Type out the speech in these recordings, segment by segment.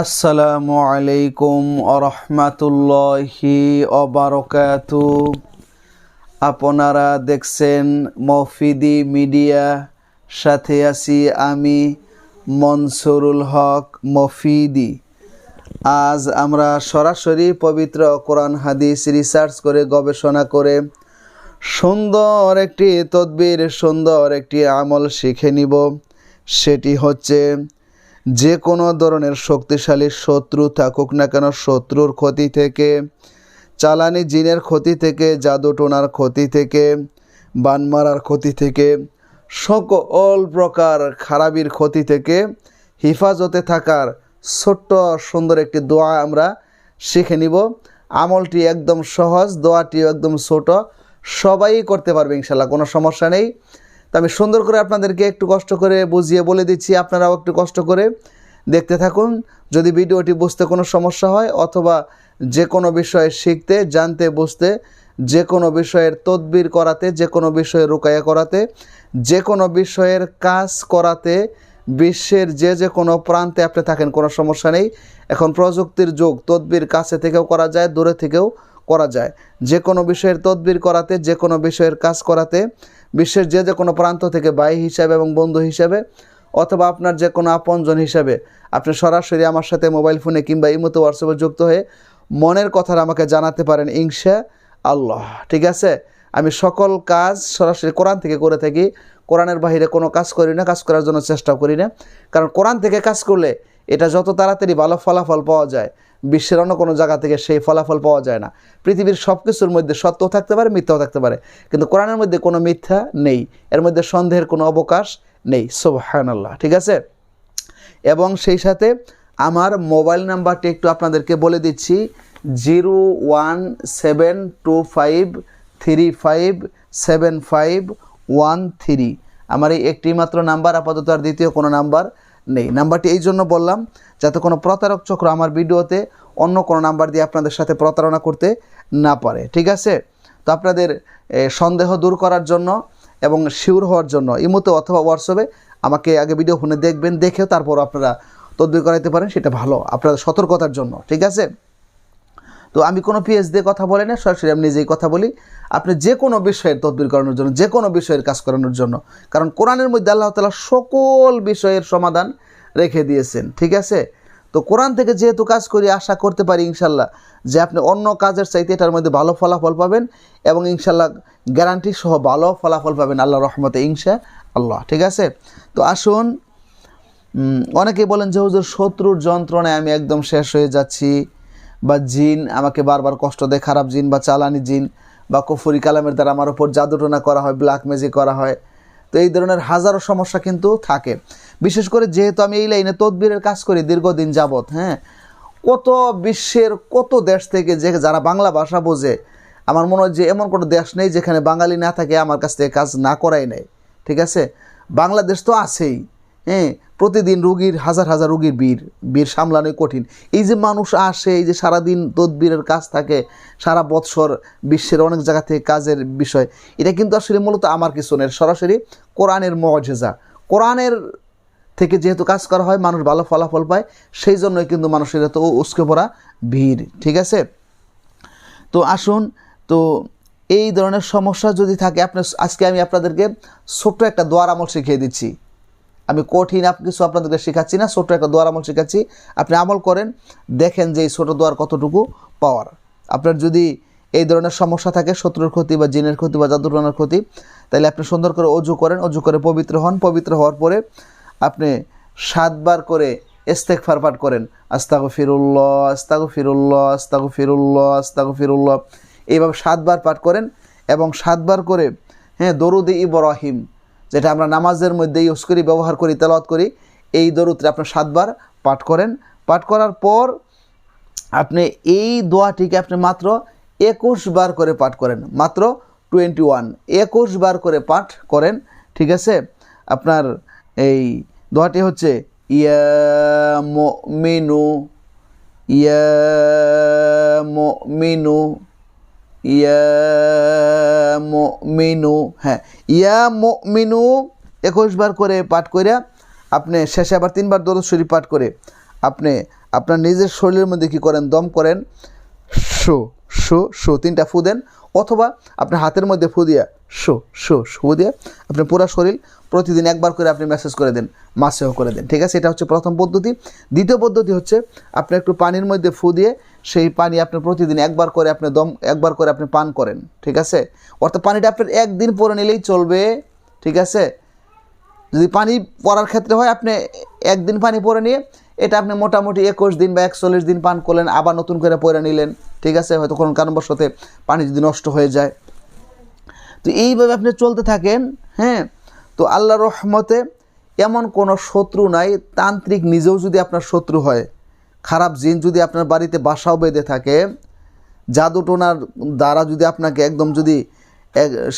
আসসালামু আলাইকুম আরহামাতুল্লাহি অবারকাতু। আপনারা দেখছেন মফিদি মিডিয়া, সাথে আছি আমি মনসুরুল হক মফিদি। আজ আমরা সরাসরি পবিত্র কোরআন হাদিস রিসার্চ করে গবেষণা করে সুন্দর একটি তদবির, সুন্দর একটি আমল শিখে নিব। সেটি হচ্ছে, যে কোনো ধরনের শক্তিশালী শত্রু থাকুক না কেন, শত্রুর ক্ষতি থেকে, চালানি জিনের ক্ষতি থেকে, জাদু টোনার ক্ষতি থেকে, বান মারার ক্ষতি থেকে, সকল প্রকার খারাপির ক্ষতি থেকে হেফাজতে থাকার ছোট্ট সুন্দর একটি দোয়া আমরা শিখে নিব। আমলটি একদম সহজ, দোয়াটিও একদম ছোট, সবাই করতে পারবে ইনশাল্লাহ, কোনো সমস্যা নেই। তো আমি সুন্দর করে আপনাদেরকে একটু কষ্ট করে বুঝিয়ে বলে দিচ্ছি, আপনারাও একটু কষ্ট করে দেখতে থাকুন। যদি ভিডিওটি বুঝতে কোনো সমস্যা হয় অথবা যে কোনো বিষয়ে শিখতে, জানতে, বুঝতে, যে কোনো বিষয়ের তদবির করাতে, যে কোনো বিষয়ে রুকায়া করাতে, যে কোনো বিষয়ের কাজ করাতে, বিশ্বের যে কোনো প্রান্তে আপনি থাকেন, কোনো সমস্যা নেই। এখন প্রযুক্তির যুগ, তদবির কাছে থেকেও করা যায়, দূরে থেকেও করা যায়। যে কোনো বিষয়ের তদবির করাতে, যে কোনো বিষয়ের কাজ করাতে, বিশ্বের যে কোনো প্রান্ত থেকে ভাই হিসাবে এবং বন্ধু হিসাবে অথবা আপনার যে কোনো আপনজন হিসাবে আপনি সরাসরি আমার সাথে মোবাইল ফোনে কিংবা ইমোতে হোয়াটসঅ্যাপে যুক্ত হয়ে মনের কথাটা আমাকে জানাতে পারেন ইনশাআল্লাহ। ঠিক আছে? আমি সকল কাজ সরাসরি কোরআন থেকে করে থাকি, কোরআনের বাইরে কোনো কাজ করি না, কাজ করার জন্য চেষ্টা করি না। কারণ কোরআন থেকে কাজ করলে এটা যত তাড়াতাড়ি ভালো ফলাফল পাওয়া যায়, বিশ্বের অন্য কোনো জায়গা থেকে সেই ফলাফল পাওয়া যায় না। পৃথিবীর সব কিছুর মধ্যে সত্য থাকতে পারে, মিথ্যাও থাকতে পারে, কিন্তু কোরআনের মধ্যে কোনো মিথ্যা নেই, এর মধ্যে সন্দেহের কোনো অবকাশ নেই। সুবহানাল্লাহ। ঠিক আছে? এবং সেই সাথে আমার মোবাইল নাম্বারটি একটু আপনাদেরকে বলে দিচ্ছি, 01725357513। আমার এই একটি মাত্র নাম্বার, আপাতত আর দ্বিতীয় কোনো নাম্বার নেই। নাম্বারটি এই জন্য বললাম যাতে কোনো প্রতারক চক্র আমার ভিডিওতে অন্য কোনো নাম্বার দিয়ে আপনাদের সাথে প্রতারণা করতে না পারে। ঠিক আছে? তো আপনাদের সন্দেহ দূর করার জন্য এবং শিওর হওয়ার জন্য ইমোতে অথবা হোয়াটসঅ্যাপে আমাকে আগে ভিডিও ফোনে দেখবেন, দেখেও তারপর আপনারা তদবির করাইতে পারেন, সেটা ভালো আপনাদের সতর্কতার জন্য। ঠিক আছে? তো আমি কোনো পিএস দিয়ে কথা বলি না, সরাসরি আমি নিজেই কথা বলি। আপনি যে কোনো বিষয়ের তদবির করানোর জন্য, যে কোনো বিষয়ের কাজ করানোর জন্য, কারণ কোরআনের মধ্যে আল্লাহ তাআলা সকল বিষয়ের সমাধান রেখে দিয়েছেন। ঠিক আছে? তো কোরআন থেকে যেহেতু কাজ করি, আশা করতে পারি ইনশাল্লাহ যে আপনি অন্য কাজের চাইতে এটার মধ্যে ভালো ফলাফল পাবেন এবং ইনশাল্লাহ গ্যারান্টি সহ ভালো ফলাফল পাবেন আল্লাহর রহমতে ইনশাআল্লাহ। ঠিক আছে? তো আসুন, অনেকেই বলেন যে হুজুর শত্রুর যন্ত্রণায় আমি একদম শেষ হয়ে যাচ্ছি, বা জিন আমাকে বারবার কষ্ট দেয়, খারাপ জিন বা চালানি জিন বা কুফরি কালামের দ্বারা আমার উপর জাদুটোনা করা হয়, ব্ল্যাক ম্যাজিক করা হয়। তো এই ধরনের হাজারো সমস্যা কিন্তু থাকে। বিশেষ করে যেহেতু আমি এই লাইনে তদবিরের কাজ করি দীর্ঘদিন যাবৎ, কত বিশ্বের কত দেশ থেকে যে যারা বাংলা ভাষা বোঝে, আমার মনে হয় যে এমন কোনো দেশ নেই যেখানে বাঙালি না থাকে আমার কাছ থেকে কাজ না করাই নেয়। ঠিক আছে? বাংলাদেশ তো আছেই, প্রতিদিন রুগীর হাজার হাজার রুগীর বীর সামলানোই কঠিন। এই যে মানুষ আসে, এই যে সারাদিন তদবিরের কাজ থাকে, সারা বৎসর বিশ্বের অনেক জায়গা থেকে কাজের বিষয়, এটা কিন্তু আসলে মূলত আমার কিছু নেই, সরাসরি কোরআনের মুআজিজা। কোরআনের থেকে যেহেতু কাজ করা হয়, মানুষ ভালো ফলাফল পায়, সেই জন্যই কিন্তু মানুষের এত উস্কে পড়া ভিড়। ঠিক আছে? তো আসুন, তো এই ধরনের সমস্যা যদি থাকে, আজকে আমি আপনাদেরকে ছোট্ট একটা দোয়ার আমল শিখিয়ে দিচ্ছি। আমি কঠিন কিছু আপনাদেরকে শেখাচ্ছি না, ছোট্ট একটা দোয়ার আমল শেখাচ্ছি। আপনি আমল করেন, দেখেন যে এই ছোটো দোয়ার কতটুকু পাওয়ার। আপনার যদি এই ধরনের সমস্যা থাকে, শত্রুর ক্ষতি বা জিনের ক্ষতি বা জাদুটোনার ক্ষতি, তাহলে আপনি সুন্দর করে অজু করেন, অজু করে পবিত্র হন। পবিত্র হওয়ার পরে আপনি 7 বার করে ইস্তেগফার পাঠ করেন, আস্তাগফিরুল্লাহ আস্তাগফিরুল্লাহ আস্তাগফিরুল্লাহ আস্তাগফিরুল্লাহ, এইভাবে 7 বার পাঠ করেন। এবং 7 বার করে দরুদ ইব্রাহিম, যেটা আমরা নামাজের মধ্যে ইউজ করি, ব্যবহার করি, তেলাওয়াত করি, এই দরুদটা আপনার 7 বার পাঠ করেন। পাঠ করার পর আপনি এই দোয়াটিকে আপনি মাত্র 21 বার করে পাঠ করেন, মাত্র 21 বার করে পাঠ করেন। ঠিক আছে? আপনার এই দোয়াটি হচ্ছে, ইয়া মুমিনু ইয়া মুমিনু ইয়া মুমিনু, ইয়া মুমিনু 21 বার করে পাঠ করে আপনি শেষে আবার 3 বার দরুদ শরীফ পাঠ করে আপনি আপনার নিজের শরীরের মধ্যে কী করেন, দম করেন, শো শো শো 3টা ফু দেন, অথবা আপনার হাতের মধ্যে ফু দিয়া শো শো ফু দিয়ে আপনি পুরো শরীর প্রতিদিন একবার করে আপনি ম্যাসেজ করে দেন, মাসেও করে দেন, ঠিক আছে? এটা হচ্ছে প্রথম পদ্ধতি। দ্বিতীয় পদ্ধতি হচ্ছে আপনি একটু পানির মধ্যে ফু দিয়ে সেই পানি আপনি প্রতিদিন একবার করে আপনি একবার করে আপনি পান করেন, ঠিক আছে? অর্থাৎ পানিটা আপনার একদিন পরে নিলেই চলবে, ঠিক আছে? যদি পানি পরার ক্ষেত্রে হয় আপনি একদিন পানি পরে নিয়ে এটা আপনি মোটামুটি 21 দিন বা 41 দিন পান করলেন, আবার নতুন করে পরে নিলেন, ঠিক আছে? হয়তো কোনো কারণবশত পানি যদি নষ্ট হয়ে যায়, তো এইভাবে আপনি চলতে থাকেন, হ্যাঁ? তো আল্লাহর রহমতে এমন কোনো শত্রু নাই, তান্ত্রিক নিজেও যদি আপনার শত্রু হয়, খারাপ জিন যদি আপনার বাড়িতে বাসাও বেঁধে থাকে, জাদু টোনার দ্বারা যদি আপনাকে একদম যদি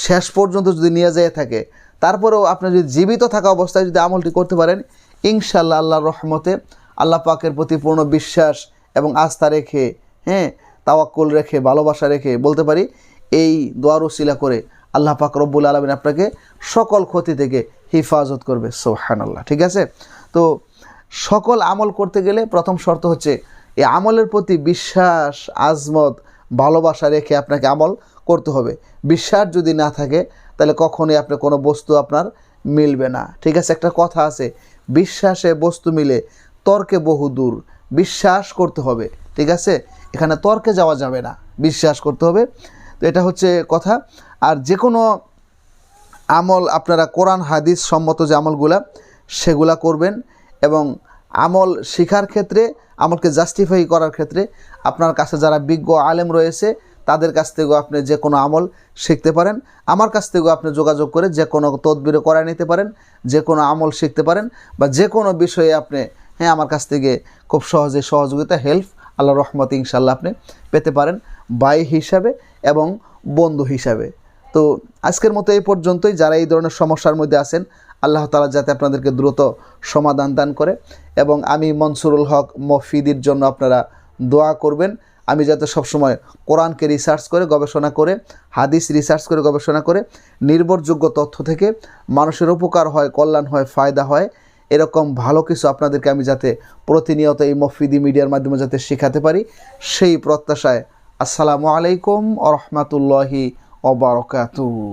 শেষ পর্যন্ত যদি নিয়ে যেয়ে থাকে, তারপরেও আপনি যদি জীবিত থাকা অবস্থায় যদি আমলটি করতে পারেন, ইনশাআল্লাহ আল্লাহর রহমতে আল্লাহ পাকের প্রতি পূর্ণ বিশ্বাস এবং আস্থা রেখে, হ্যাঁ, তাওয়াক্কুল রেখে, ভালোবাসা রেখে বলতে পারি এই দোয়ার উসিলা করে আল্লাহ পাক রব্বুল আলামিন আপনাকে সকল ক্ষতি থেকে হিফাজত করবে, সুবহানাল্লাহ, ঠিক আছে? তো সকল আমল করতে গেলে প্রথম শর্ত হচ্ছে এই আমলের প্রতি বিশ্বাস, আজমত, ভালোবাসা রেখে আপনাকে আমল করতে হবে। বিশ্বাস যদি না থাকে তাহলে কখনোই আপনার কোনো বস্তু আপনার মিলবে না, ঠিক আছে? একটা কথা আছে, বিশ্বাসে বস্তু মিলে তর্কে বহু দূর। বিশ্বাস করতে হবে, ঠিক আছে? এখানে তর্কে যাওয়া যাবে না, বিশ্বাস করতে হবে। তো এটা হচ্ছে কথা। আর যে কোনো আমল আপনারা কোরআন হাদিস সম্মত যে আমলগুলা সেগুলা করবেন, এবং আমল শেখার ক্ষেত্রে, আমলকে জাস্টিফাই করার ক্ষেত্রে আপনার কাছে যারা বিজ্ঞ আলেম রয়েছে তাদের কাছ থেকেও আপনি যে কোনো আমল শিখতে পারেন। আমার কাছ থেকেও আপনি যোগাযোগ করে যে কোনো তদবির করায় নিতে পারেন, যে কোনো আমল শিখতে পারেন, বা যে কোনো বিষয়ে আপনি, হ্যাঁ, আমার কাছ থেকে খুব সহজে সহযোগিতা, হেল্প আল্লাহর রহমতে ইনশাআল্লাহ আপনি পেতে পারেন, ভাই হিসাবে এবং বন্ধু হিসাবে। তো আজকের মতো এই পর্যন্তই। যারা এই ধরনের সমস্যার মধ্যে আছেন, আল্লাহ তাআলা যাতে আপনাদেরকে দ্রুত সমাধান দান করে, এবং আমি মনসুরুল হক মফিদির জন্য আপনারা দোয়া করবেন। আমি যাতে সবসময় কোরআনকে রিসার্চ করে, গবেষণা করে, হাদিস রিসার্চ করে, গবেষণা করে নির্ভরযোগ্য তথ্য থেকে মানুষের উপকার হয়, কল্যাণ হয়, ফায়দা হয়, এরকম ভালো কিছু আপনাদেরকে আমি যাতে প্রতিনিয়ত এই মফিদি মিডিয়ার মাধ্যমে যাতে শেখাতে পারি, সেই প্রত্যাশায় আসসালামু আলাইকুম ওয়া রাহমাতুল্লাহি ওয়া বারাকাতুহু।